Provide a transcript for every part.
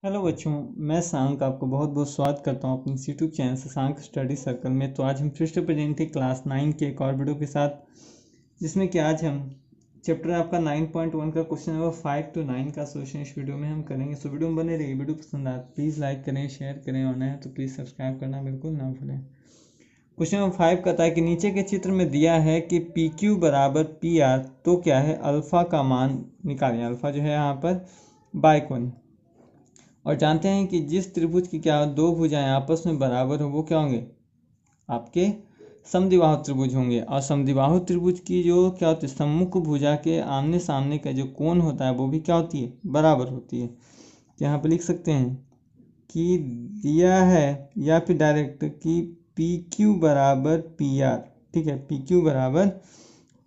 Hello बच्चों, मैं सांक आपको बहुत बहुत स्वागत करता हूं अपने यूट्यूब चैनल से सांक स्टडी सर्कल में। तो आज हम फिर से प्रेजेंट थे क्लास 9 के एक और वीडियो के साथ, जिसमें कि आज हम चैप्टर आपका 9.1 का क्वेश्चन नंबर 5 to 9 का सोल्यूशन इस वीडियो में हम करेंगे। सो वीडियो में बने रहिए। वीडियो पसंद आए प्लीज़ लाइक करें, शेयर करें और नए हैं तो प्लीज़ सब्सक्राइब करना बिल्कुल ना भूलें। क्वेश्चन नंबर 5 कहता है कि नीचे के चित्र में दिया है कि पी क्यू बराबर पी आर, तो क्या है अल्फ़ा का मान निकालें। अल्फ़ा जो है यहाँ पर बाइकोन, और जानते हैं कि जिस त्रिभुज की क्या दो भुजाएं आपस में बराबर हो वो क्या होंगे, आपके समद्विबाहु त्रिभुज होंगे। और समद्विबाहु त्रिभुज की जो क्या होती है, सम्मुख भुजा के आमने सामने का जो कोण होता है वो भी क्या होती है, बराबर होती है। तो यहाँ पे लिख सकते हैं कि दिया है या फिर डायरेक्ट कि पी क्यू बराबर पी आर। ठीक है, पी क्यू बराबर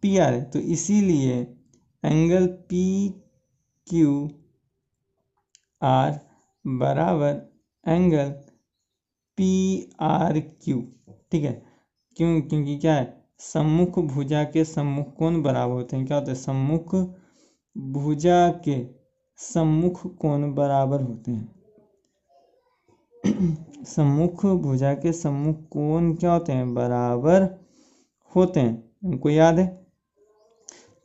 पी आर है, तो इसीलिए एंगल पी क्यू आर बराबर एंगल पी आर क्यू। ठीक है, क्योंकि क्या है, सम्मुख भुजा के सम्मुख कोण बराबर होते हैं। क्या होता है, सम्मुख भुजा के सम्मुख कोण बराबर होते हैं। सम्मुख भुजा के सम्मुख कोण क्या होते हैं, बराबर होते हैं, उनको याद है।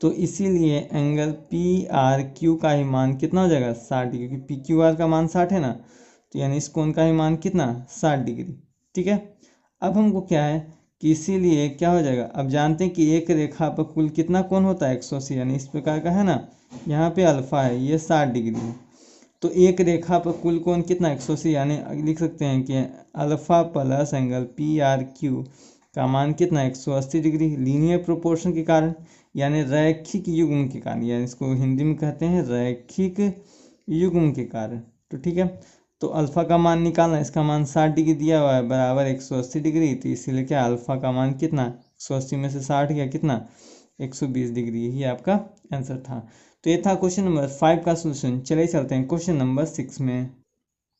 तो इसीलिए एंगल पी आर क्यू का ही मान कितना हो जाएगा, 60 डिग्री, क्योंकि पी क्यू आर का मान 60 है ना, तो यानी इस कोण का ही मान कितना, 60 डिग्री। ठीक है, अब हमको क्या है कि इसीलिए क्या हो जाएगा, अब जानते हैं कि एक रेखा पर कुल कितना कोण होता है, 180, यानी इस प्रकार का है ना, यहाँ पे अल्फा है, ये 60 डिग्री है, तो एक रेखा पर कुल कोण कितना, 180, यानी लिख सकते हैं कि alpha plus angle P R Q का मान कितना, 180 डिग्री। लीनियर प्रोपोर्शन के कारण, यानी रैखिक युग्म के कारण, यानी इसको हिंदी में कहते हैं रैखिक युग्म के कारण। तो ठीक है, तो अल्फा का मान निकालना, इसका मान 60 डिग्री दिया हुआ है बराबर 180 डिग्री, तो इसीलिए क्या अल्फा का मान कितना, 180 में से 60 गया कितना, 120 डिग्री। यही आपका आंसर था। तो ये था क्वेश्चन नंबर 5 का सोल्यूशन। चलिए चलते हैं क्वेश्चन नंबर 6 में।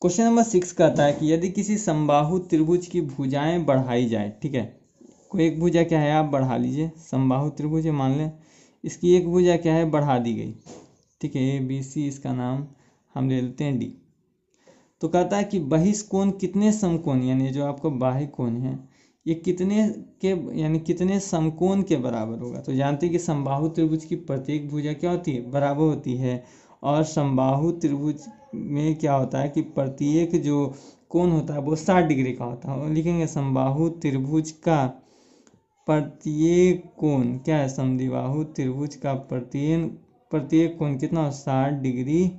क्वेश्चन नंबर 6 कहता है कि यदि किसी समबाहु त्रिभुज की भुजाएं बढ़ाई जाए। ठीक है, कोई एक भुजा क्या है, आप बढ़ा लीजिए, समबाहु त्रिभुज है, मान लें इसकी एक भुजा क्या है, बढ़ा दी गई। ठीक है, ए बी सी, इसका नाम हम ले लेते हैं डी। तो कहता है कि बहिष्कोण कितने समकोण, यानी जो आपका बाह्य कोण है ये कितने के, यानी कितने समकोण के बराबर होगा। तो जानते हैं कि समबाहु त्रिभुज की प्रत्येक भुजा क्या होती है, बराबर होती है। और समबाहु त्रिभुज में क्या होता है कि प्रत्येक जो कोण होता है वो 60 डिग्री का होता है। और लिखेंगे समबाहु त्रिभुज का प्रत्येक कोण क्या है, समद्विबाहु त्रिभुज का प्रत्येक कोण कितना, 60 डिग्री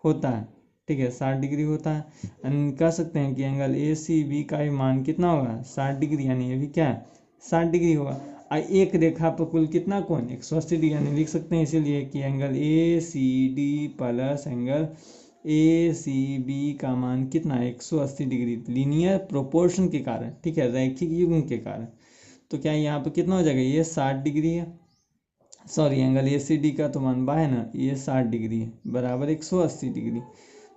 होता है। ठीक है, 60 डिग्री होता है। कह सकते हैं कि एंगल ए सी बी का भी मान कितना होगा, 60 डिग्री, यानी ये भी क्या है, 60 डिग्री होगा। और एक रेखा पर कुल कितना कोण, 180 डिग्री, यानी लिख सकते हैं इसीलिए कि angle A C D plus angle A C B का मान कितना, 180 डिग्री, लीनियर प्रोपोर्शन के कारण। ठीक है, रैखिक युग्म के कारण। तो क्या यहाँ पे कितना हो जाएगा, ये 60 डिग्री है, sorry angle A C D का तो मान बा है ना, ये 60 डिग्री है बराबर 180 डिग्री।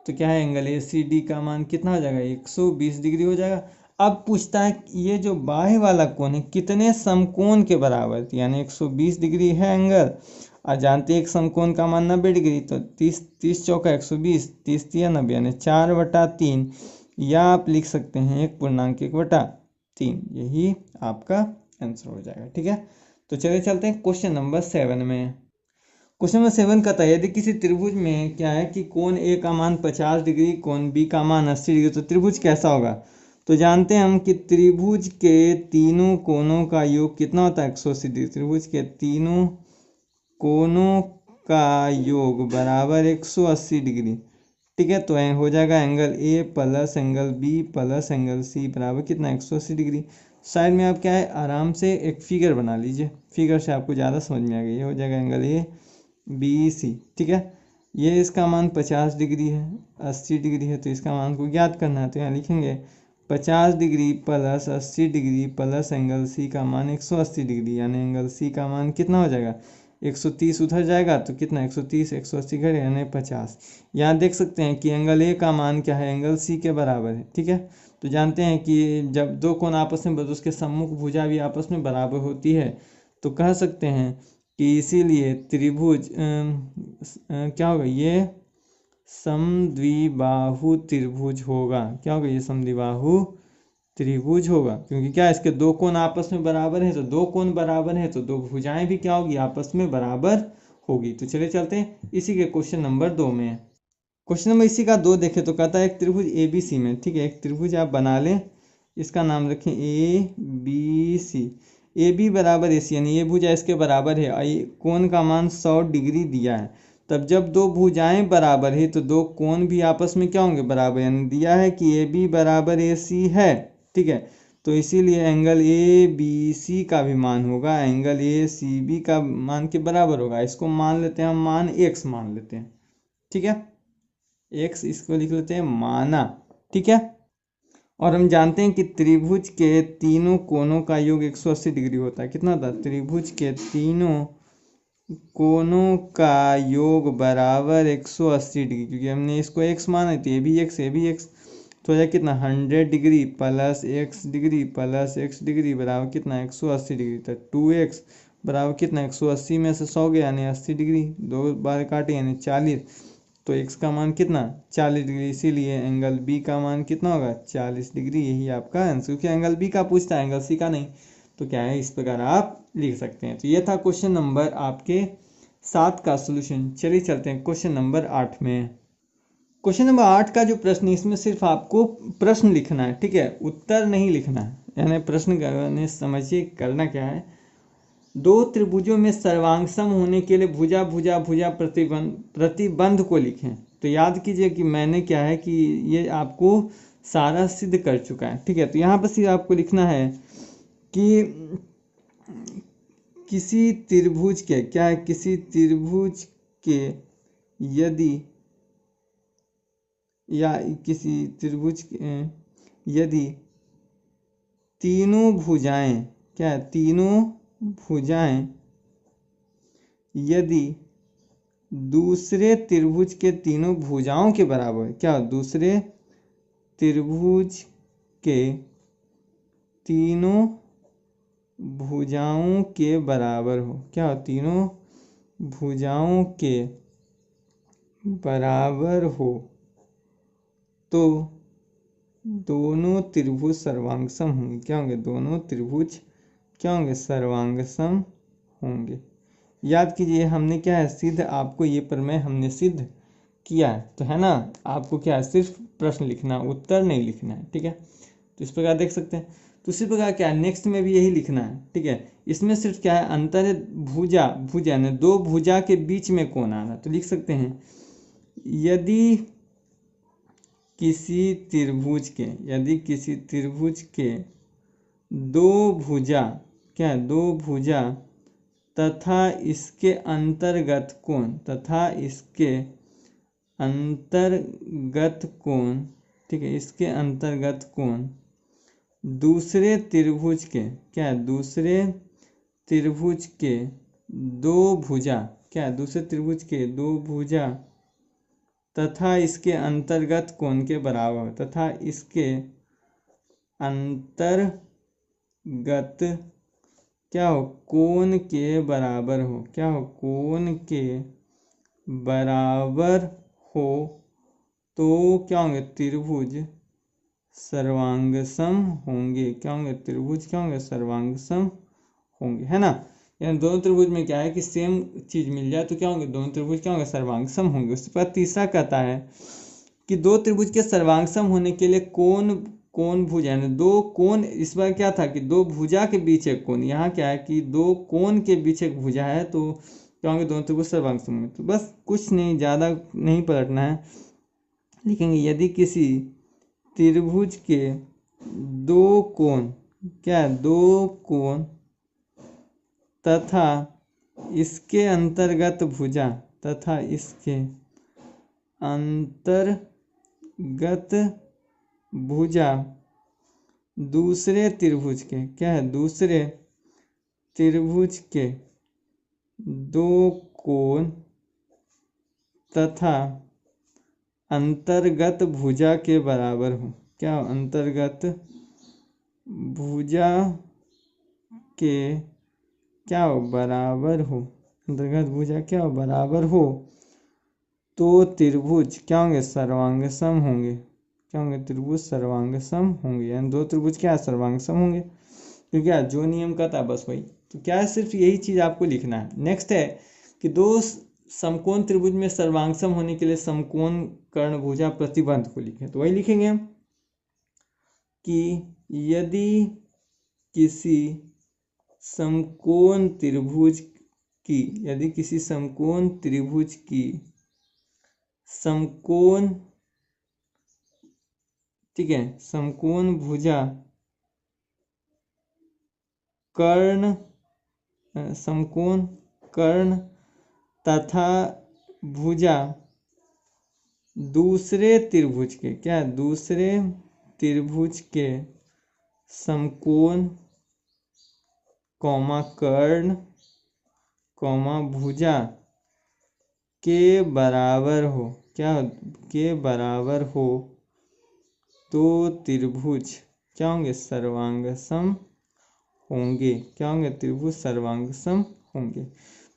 तो क्या है, एंगल ए सी डी का मान कितना हो जाएगा, 120 डिग्री हो जाएगा। अब पूछता है ये जो बाह्य वाला कोण है कितने समकोण के बराबर, यानी 120 डिग्री है एंगल, और जानते हैं एक समकोण का मान 90 डिग्री, तो 30 चौका 120, 30 तिया 90, यानी 4/3, या आप लिख सकते हैं 1.1/3। यही आपका आंसर हो जाएगा। ठीक है, तो चलिए चलते हैं क्वेश्चन नंबर 7 में। क्वेश्चन नंबर 7 कहता है यदि किसी त्रिभुज में क्या है कि कोण ए का मान 50 डिग्री, कोण बी का मान 80 डिग्री, तो त्रिभुज कैसा होगा। तो जानते हैं हम कि त्रिभुज के तीनों कोणों का योग कितना होता है, 180 डिग्री। त्रिभुज के तीनों कोणों का योग बराबर 180 डिग्री। ठीक है, तो हो जाएगा angle A plus angle B plus angle C बराबर कितना, 180 डिग्री। साइड में आप क्या है, आराम से एक फिगर बना लीजिए, फिगर से आपको ज़्यादा समझ में आ गई। ये हो जाएगा एंगल ए बी सी। ठीक है, ये इसका मान 50 डिग्री है, 80 डिग्री है, तो इसका मान को ज्ञात करना है। तो यहाँ लिखेंगे 50 degree plus 80 degree plus angle C का मान 180 डिग्री, यानी एंगल सी का मान कितना हो जाएगा, 130 उधर जाएगा तो कितना, 130 180 घटे यानी 50। यहाँ देख सकते हैं कि एंगल ए का मान क्या है, एंगल सी के बराबर है। ठीक है, तो जानते हैं कि जब दो कोण आपस में बदल, उसके सम्मुख भुजा भी आपस में बराबर होती है, तो कह सकते हैं कि इसीलिए त्रिभुज क्या होगा, ये समद्विबाहु त्रिभुज होगा। क्या होगा ये? समद्विबाहु त्रिभुज होगा, क्योंकि क्या इसके दो कोण आपस में बराबर है, तो दो कोण बराबर है तो दो भुजाएं भी क्या होगी? आपस में बराबर होगी। तो चलिए चलते हैं इसी के क्वेश्चन नंबर 2 में। क्वेश्चन नंबर इसी का 2 देखें तो कहता है एक त्रिभुज ए बी सी में, ठीक है, एक त्रिभुज आप बना लें, इसका नाम रखें A B C. A B बराबर ए सी, यानी ये भुजा इसके बराबर है, कोण का मान 100 डिग्री दिया है। तब जब दो भुजाएं बराबर है तो दो कोण भी आपस में क्या होंगे? बराबर, यानी दिया है कि ए बी बराबर ए सी है, ठीक है। तो इसीलिए एंगल ए बी सी का भी मान होगा एंगल ए सी बी का मान के बराबर होगा। इसको मान लेते हैं हम, मान एक्स मान लेते हैं, ठीक है, एक्स इसको लिख लेते हैं माना, ठीक है। और हम जानते हैं कि त्रिभुज के तीनों कोणों का योग 180 डिग्री होता है। कितना होता है? त्रिभुज के तीनों कोणों का योग बराबर 180 डिग्री, क्योंकि हमने इसको एक्स माना है तो ये भी एक्स, ये भी एक्स, तो हो जाए कितना? 100 degree plus x degree plus x degree बराबर कितना? 180 डिग्री। तो 2x बराबर कितना? 180 में से 100 गया यानी 80 डिग्री, दो बार काटे यानी 40, तो x का मान कितना? 40 डिग्री। इसीलिए एंगल b का मान कितना होगा? 40 डिग्री। यही आपका आंसर, क्योंकि एंगल b का पूछता है, एंगल c का नहीं। तो क्या है, इस प्रकार आप लिख सकते हैं। तो ये था क्वेश्चन नंबर आपके 7 का सोल्यूशन। चलिए चलते हैं क्वेश्चन नंबर 8 में। क्वेश्चन नंबर 8 का जो प्रश्न, इसमें सिर्फ आपको प्रश्न लिखना है, ठीक है, उत्तर नहीं लिखना है। यानी प्रश्न करने समझिए करना क्या है, दो त्रिभुजों में सर्वांगसम होने के लिए भुजा भुजा भुजा प्रतिबंध को लिखें। तो याद कीजिए कि मैंने क्या है कि ये आपको सारा सिद्ध कर चुका है, ठीक है। तो यहाँ पर सिर्फ आपको लिखना है कि किसी त्रिभुज के, क्या है, किसी त्रिभुज के यदि, या किसी त्रिभुज के यदि तीनों भुजाएं, क्या है, तीनों भुजाएं यदि दूसरे त्रिभुज के तीनों भुजाओं के बराबर है, क्या, दूसरे त्रिभुज के तीनों भुजाओं के बराबर हो, क्या, तीनों भुजाओं के बराबर हो, तो दोनों त्रिभुज सर्वांगसम होंगे। क्या होंगे? दोनों त्रिभुज क्या होंगे? सर्वांगसम होंगे। याद कीजिए हमने क्या है, सिद्ध, आपको ये प्रमेय हमने सिद्ध किया है, तो है ना। आपको क्या है, सिर्फ प्रश्न लिखना, उत्तर नहीं लिखना है, ठीक है। तो इस प्रकार देख सकते हैं। तो इसी प्रकार क्या है, नेक्स्ट में भी यही लिखना है, ठीक है। इसमें सिर्फ क्या है, अंतर है भुजा, भुजा यानी दो भुजा के बीच में कौन आ रहा, तो लिख सकते हैं यदि किसी त्रिभुज के, यदि किसी त्रिभुज के दो भुजा, क्या, दो भुजा तथा इसके अंतर्गत कोण, तथा इसके अंतर्गत कोण, ठीक है, इसके अंतर्गत कोण दूसरे त्रिभुज के, क्या, दूसरे त्रिभुज के दो भुजा, क्या, दूसरे त्रिभुज के दो भुजा तथा इसके अंतर्गत कोण के बराबर, तथा इसके अंतर्गत क्या हो, कोण के बराबर हो, क्या हो, कोण के बराबर हो, तो क्या होंगे, त्रिभुज सर्वांगसम होंगे। क्या होंगे? त्रिभुज क्या होंगे? सर्वांगसम होंगे, है ना। यानी दोनों त्रिभुज में क्या है कि सेम चीज मिल जाए तो क्या होंगे, दोनों त्रिभुज क्या होंगे? सर्वांगसम होंगे। उसके बाद तीसरा कहता है कि दो त्रिभुज के सर्वांगसम होने के लिए कोण भुजा, यानी दो कोण, इस बार क्या था कि दो भुजा के बीच एक कोण, यहाँ क्या है कि दो कोण के बीच एक भुजा है, तो क्या होंगे, दोनों त्रिभुज सर्वांगसम होंगे। तो बस कुछ नहीं, ज़्यादा नहीं पलटना है, लिखेंगे यदि किसी त्रिभुज के दो कोण, क्या, दो कोण तथा इसके अंतर्गत भुजा, तथा इसके अंतर्गत भुजा दूसरे त्रिभुज के, क्या है, दूसरे त्रिभुज के दो कोण तथा अंतर्गत भुजा के बराबर हो, क्या, अंतर्गत भुजा के क्या हो, बराबर हो, अंतर्गत भुजा क्या हो, बराबर हो, तो त्रिभुज क्या होंगे, सर्वांग सम होंगे। क्या होंगे, त्रिभुज सर्वांग सम होंगे, यानी दो त्रिभुज क्या है, सर्वांग सम होंगे। तो क्या जो नियम का था बस वही, तो क्या है, सिर्फ यही चीज आपको लिखना है। नेक्स्ट है कि दो समकोण त्रिभुज में सर्वांग सम होने के लिए समकोण कर्णभुजा प्रतिबंध को लिखें। तो वही लिखेंगे हम कि यदि किसी समकोण त्रिभुज की, यदि किसी समकोण त्रिभुज की समकोण, ठीक है, समकोण भुजा कर्ण, समकोण कर्ण तथा भुजा दूसरे त्रिभुज के, क्या, दूसरे त्रिभुज के समकोण कौमा कर्ण कौमा भुजा के बराबर हो, क्या, के बराबर हो, तो त्रिभुज क्या होंगे, सर्वांग सम होंगे। क्या होंगे, त्रिभुज सर्वांग सम होंगे।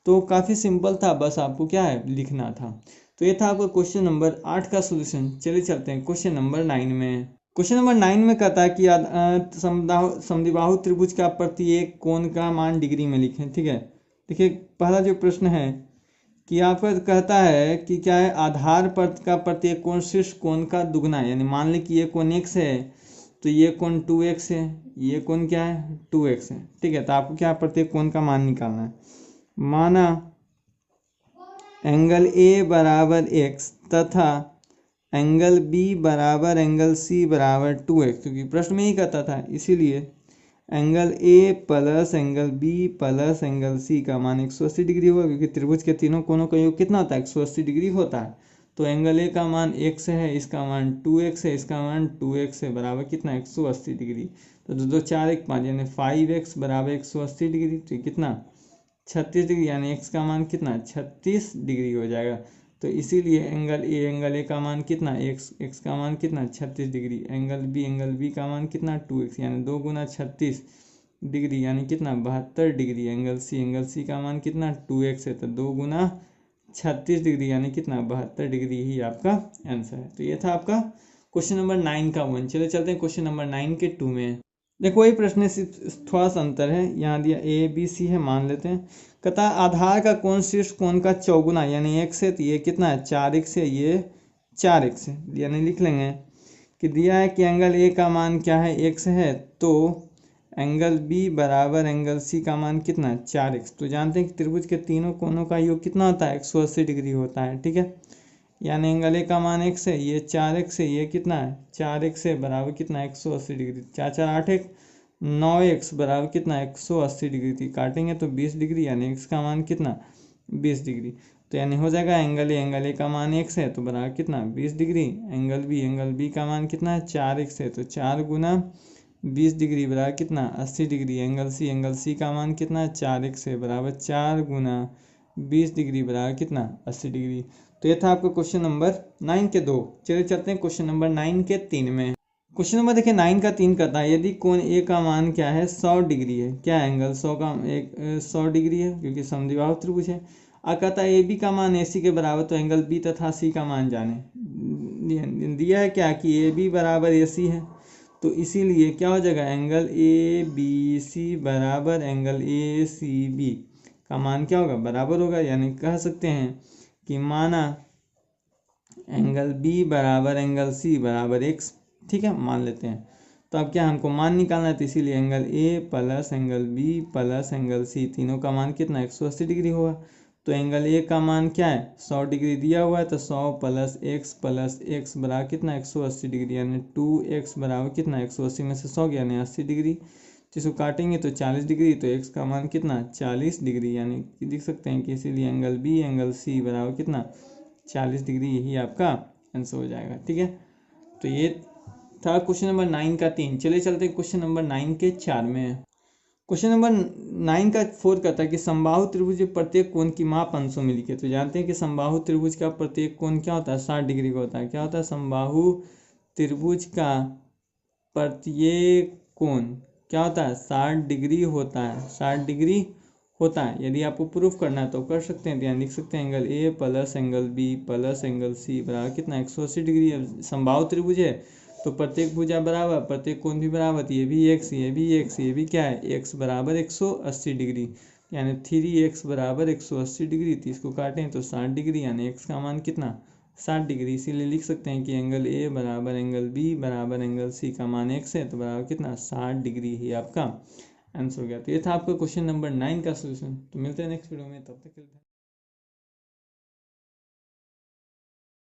तो काफ़ी सिंपल था, बस आपको क्या है, लिखना था। तो ये था आपका क्वेश्चन नंबर 8 का सोल्यूशन। चलिए चलते हैं क्वेश्चन नंबर 9 में। क्वेश्चन नंबर 9 में कहता है कि समद्विबाहु त्रिभुज का प्रत्येक कोण का मान डिग्री में लिखें। ठीक है, देखिए पहला जो प्रश्न है कि आपका कहता है कि क्या है, आधार पर का प्रत्येक कोण शीर्ष कोण का दुगना है। यानी मान ली कि ये कोण x है तो ये कोण 2x है, ये कोण क्या है, 2x है। ठीक है, तो आपको क्या प्रत्येक कोण का मान निकालना है। माना एंगल A बराबर x तथा एंगल B बराबर एंगल C बराबर 2x, क्योंकि प्रश्न में ही कहता था, इसीलिए angle A plus angle B plus angle C का मान 180 डिग्री होगा, क्योंकि त्रिभुज के तीनों कोणों का योग कितना होता है, 180 डिग्री होता है। तो एंगल A का मान x है, इसका मान 2x है, इसका मान 2x है, बराबर कितना, 180 डिग्री। तो दो 4 1 5 यानी 5x बराबर 180 डिग्री, तो कितना 36 डिग्री, यानी x का मान कितना 36 डिग्री हो जाएगा। तो इसीलिए एंगल ए का मान कितना, x का मान कितना 36 डिग्री। एंगल बी का मान कितना 2x, यानी 2 गुना 36 डिग्री, यानी कितना 72 डिग्री। एंगल सी का मान कितना 2x है, तो 2 गुना 36 डिग्री, यानी कितना 72 डिग्री ही आपका आंसर है। तो ये था आपका क्वेश्चन नंबर 9 का 1। चले चलते हैं क्वेश्चन नंबर 9 के 2 में। देखो वही प्रश्न है, सिर्फ थोड़ा सा अंतर है। यहाँ दिया ABC है, मान लेते हैं। कहता है आधार का कोण शीर्ष कोण का चौगुना, यानी x है, तो ये कितना है 4x है, ये 4x है, यानी लिख लेंगे कि दिया है कि एंगल A का मान क्या है, x है, तो एंगल B बराबर एंगल C का मान कितना है 4x। तो जानते हैं कि त्रिभुज के तीनों कोणों का योग कितना होता है, 180 डिग्री होता है। ठीक है, यानी एंगल A का मान x है, ये 4x है, ये कितना है 4x है, बराबर कितना 180 डिग्री। 4 4 8 1 9x बराबर कितना 180 डिग्री थी, काटेंगे तो 20 डिग्री, यानी x का मान कितना 20 डिग्री। तो यानी हो जाएगा एंगल ए का मान x है, तो बराबर कितना 20 डिग्री। एंगल बी का मान कितना है 4x है, तो 4 गुना 20 डिग्री बराबर कितना 80 डिग्री। एंगल सी का मान कितना है 4x है, बराबर 4 गुना 20 डिग्री बराबर कितना 80 डिग्री। तो ये था आपका क्वेश्चन नंबर 9 के 2। चलिए चलते हैं क्वेश्चन नंबर 9 के 3 में। क्वेश्चन नंबर देखिए 9 का 3 कहता है यदि कोण ए का मान क्या है 100 डिग्री है, क्या एंगल 100 डिग्री है, क्योंकि समद्विबाहु त्रिभुज है। और कहता है ए बी का मान ए सी के बराबर, तो एंगल बी तथा सी का मान जाने। दिया है क्या कि ए बी बराबर ए सी है, तो इसीलिए क्या हो जाएगा एंगल ए बी सी बराबर एंगल ए सी बी का मान क्या होगा, बराबर होगा। यानी कह सकते हैं कि माना एंगल बी बराबर एंगल सी बराबर एक्स। ठीक है, मान लेते हैं। तो अब क्या हमको मान निकालना है, तो इसीलिए angle A plus angle B plus angle C तीनों का मान कितना 180 डिग्री होगा। तो एंगल ए का मान क्या है 100 डिग्री दिया हुआ है, तो 100 प्लस एक्स बराबर कितना 180 डिग्री, यानी 2x बराबर कितना 180 में से 100 गया यानी 80 डिग्री। जिसको काटेंगे तो 40 डिग्री, तो x का मान कितना 40 डिग्री, यानी लिख सकते हैं कि इसीलिए एंगल बी एंगल सी बराबर कितना 40 डिग्री, यही आपका आंसर हो जाएगा। ठीक है, तो ये था क्वेश्चन नंबर 9 का 3। चलिए चलते हैं क्वेश्चन नंबर 9 के 4 में। क्वेश्चन नंबर 9 का 4 कहता है कि समबाहु त्रिभुज के प्रत्येक कोण की माप अंशों में लिखे। तो जानते हैं कि समबाहु त्रिभुज का प्रत्येक कोण क्या होता है 60 डिग्री का होता है। क्या होता है, समबाहु त्रिभुज का प्रत्येक कोण क्या होता है 60 डिग्री होता है, 60 डिग्री होता है। यदि आपको प्रूफ करना है तो कर सकते हैं, तो यहाँ लिख सकते हैं angle A plus angle B plus angle C बराबर कितना 180 डिग्री। अब समबाहु त्रिभुज है तो प्रत्येक भुजा बराबर, प्रत्येक कोण भी बराबर, तो ये भी एक्स, ये भी एक्स, ये भी क्या है एक्स बराबर 180 डिग्री, यानी 3x बराबर 180 डिग्री। तो इसको काटें तो 60 डिग्री, यानी x का मान कितना 60 डिग्री। इसीलिए लिख सकते हैं कि एंगल ए बराबर एंगल बी बराबर एंगल सी का मान x है, तो बराबर कितना 60 डिग्री ही आपका आंसर हो गया। तो ये था आपका क्वेश्चन नंबर 9 का सोल्यूशन। तो मिलते हैं नेक्स्ट वीडियो में, तब तक के लिए।